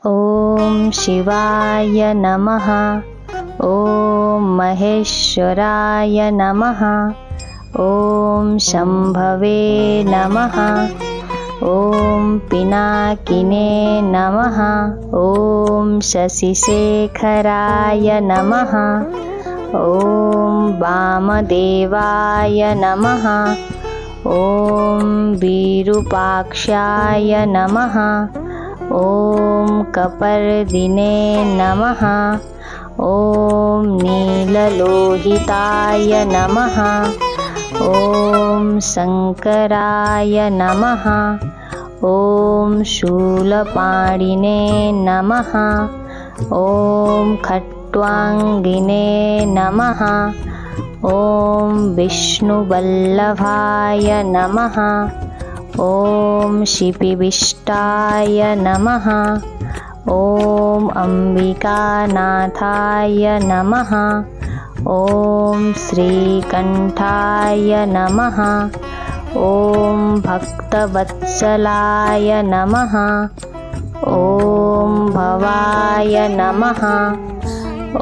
ॐ शिवाय नमः। ॐ महेश्वराय नमः। ॐ शम्भवे नमः। ॐ पिनाकिने नमः। ॐ शशिशेखराय नमः। ॐ वामदेवाय नमः। ॐ विरूपाक्षाय नमः। ॐ कपर्दिने नमः। ॐ नीललोहिताय नमः। ॐ शङ्कराय नमः। ॐ शूलपाणिने नमः। ॐ खट्वाङ्गिने नमः। ॐ विष्णुवल्लभाय नमः। ॐ शिपिविष्टाय नमः। ॐ अम्बिकानाथाय नमः। ॐ श्रीकण्ठाय नमः। ॐ भक्तवत्सलाय नमः। ॐ भवाय नमः।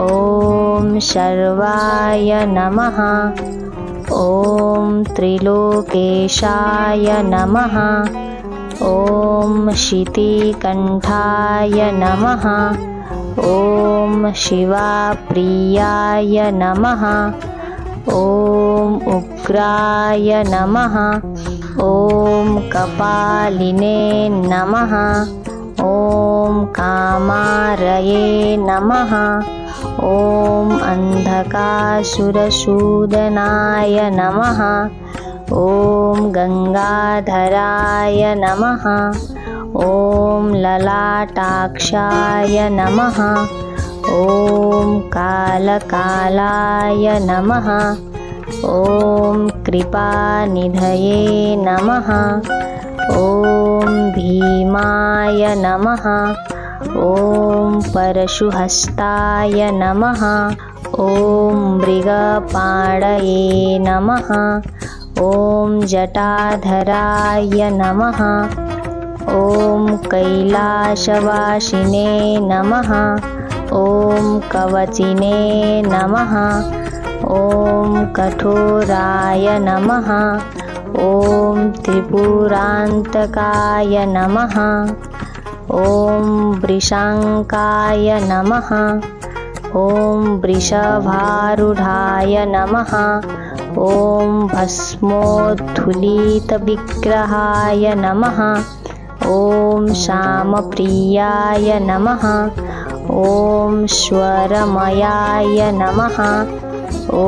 ॐ शर्वाय नमः। ॐ त्रिलोकेशाय नमः। ॐ शितिकण्ठाय नमः। ॐ शिवाप्रियाय नमः। ॐ उग्राय नमः। ॐ कपालिने नमः। ॐ कामारये नमः। ॐ अन्धकासुरसूदनाय नमः। ॐ गङ्गाधराय नमः। ॐ ललाटाक्षाय नमः। ॐ कालकालाय नमः। ॐ कृपानिधये नमः। ॐ भीमाय नमः। ॐ परशुहस्ताय नमः। ॐ मृगपाणये नमः। ॐ जटाधराय नमः। ॐ कैलासवासिने नमः। ॐ कवचिने नमः। ॐ कठोराय नमः। ॐ त्रिपुरान्तकाय नमः। ॐ वृषाङ्काय नमः। ॐ वृषभारूढाय नमः। ॐ भस्मोद्धुलितविग्रहाय नमः। ॐ श्यामप्रियाय नमः। ॐ स्वरमयाय नमः। ॐ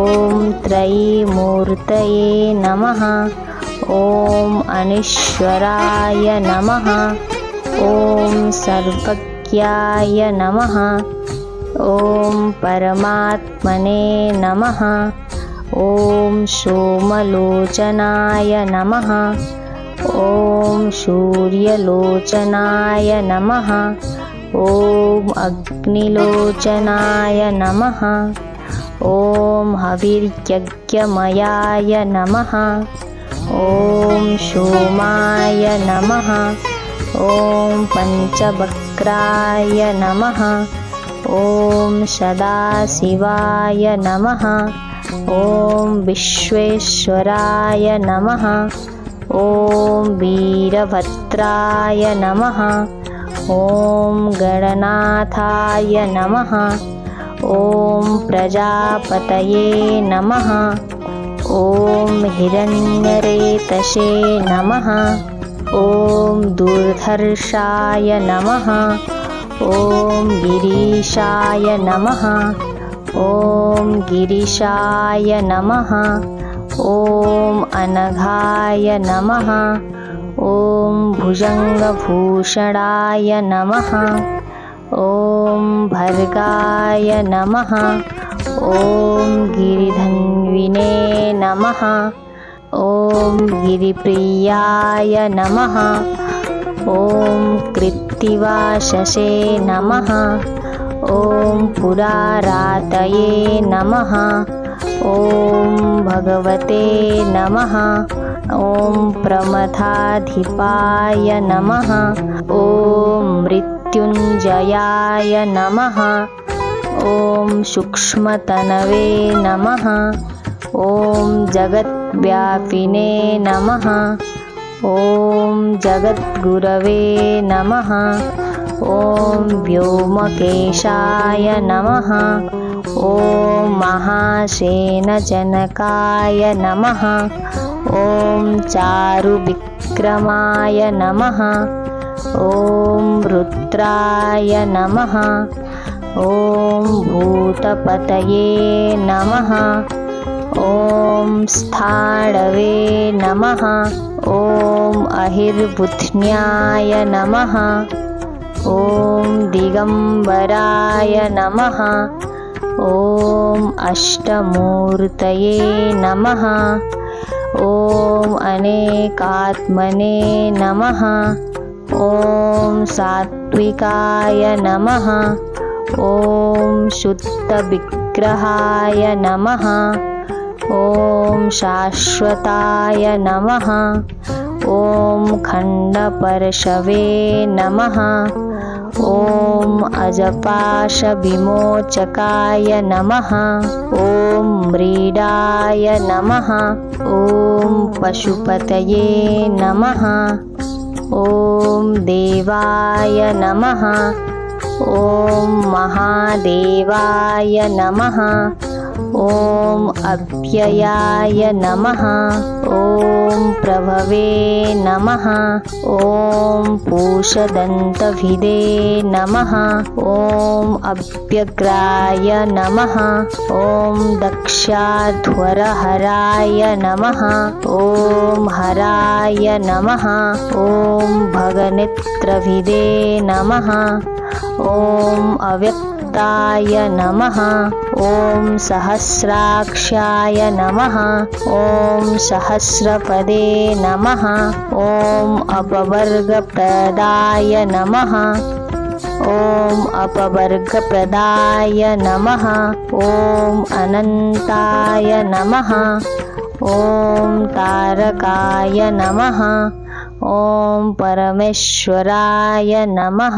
त्रयीमूर्तये नमः। ॐ अनीश्वराय नमः। ॐ सर्वज्ञाय नमः। ॐ परमात्मने नमः। ॐ सोमलोचनाय नमः। ॐ सूर्यलोचनाय नमः। ॐ अग्निलोचनाय नमः। ॐ हविर्यज्ञमयाय नमः। ॐ सोमाय नमः। ॐ पञ्चवक्त्राय नमः। ॐ सदाशिवाय नमः। ॐ विश्वेश्वराय नमः। ॐ वीरभद्राय नमः। ॐ गणनाथाय नमः। ॐ प्रजापतये नमः। ॐ हिरण्यरेतसे नमः। ॐ दुर्धर्षाय नमः। ॐ गिरीशाय नमः। ॐ गिरिशाय नमः। ॐ अनघाय नमः। ॐ भुजङ्गभूषणाय नमः। ॐ भर्गाय नमः। ॐ गिरिधन्विने नमः। ॐ गिरिप्रियाय नमः। ॐ कृत्तिवाससे नमः। ॐ पुरारातये नमः। ॐ भगवते नमः। ॐ प्रमथाधिपाय नमः। ॐ मृत्युञ्जयाय मृत्युञ्जयाय नमः। ॐ सूक्ष्मतनवे नमः। ॐ जगद्व्यापिने नमः। ॐ जगद्गुरवे नमः। ॐ व्योमकेशाय नमः। ॐ महासेनजनकाय नमः। ॐ चारुविक्रमाय नमः। ॐ रुद्राय नमः। ॐ भूतपतये नमः। ॐ स्थाणवे नमः। ॐ अहिर्बुध्न्याय नमः। ॐ दिगम्बराय नमः। ॐ अष्टमूर्तये नमः। ॐ अनेकात्मने नमः। ॐ सात्विकाय नमः। ॐ शुद्धविग्रहाय नमः। ॐ शाश्वताय नमः। ॐ खण्डपर्शवे नमः। ॐ अजपाशविमोचकाय नमः। ॐ म्रीडाय नमः। ॐ पशुपतये नमः। ॐ देवाय नमः। ॐ महादेवाय नमः। ॐ अव्ययाय नमः। ॐ प्रभवे नमः। ॐ पूषदन्तभिदे नमः। ॐ अव्यग्राय नमः। ॐ दक्षाध्वरहराय नमः। ॐ हराय नमः। ॐ भगनेत्रभिदे नमः। ॐ अव्यक्ताय नमः। ॐ सहस्राक्षाय नमः। ॐ सहस्रपदे नमः। ॐ अपवर्गप्रदाय नमः। ॐ अपवर्गप्रदाय नमः। ॐ अनन्ताय नमः। ॐ तारकाय नमः। ॐ परमेश्वराय नमः।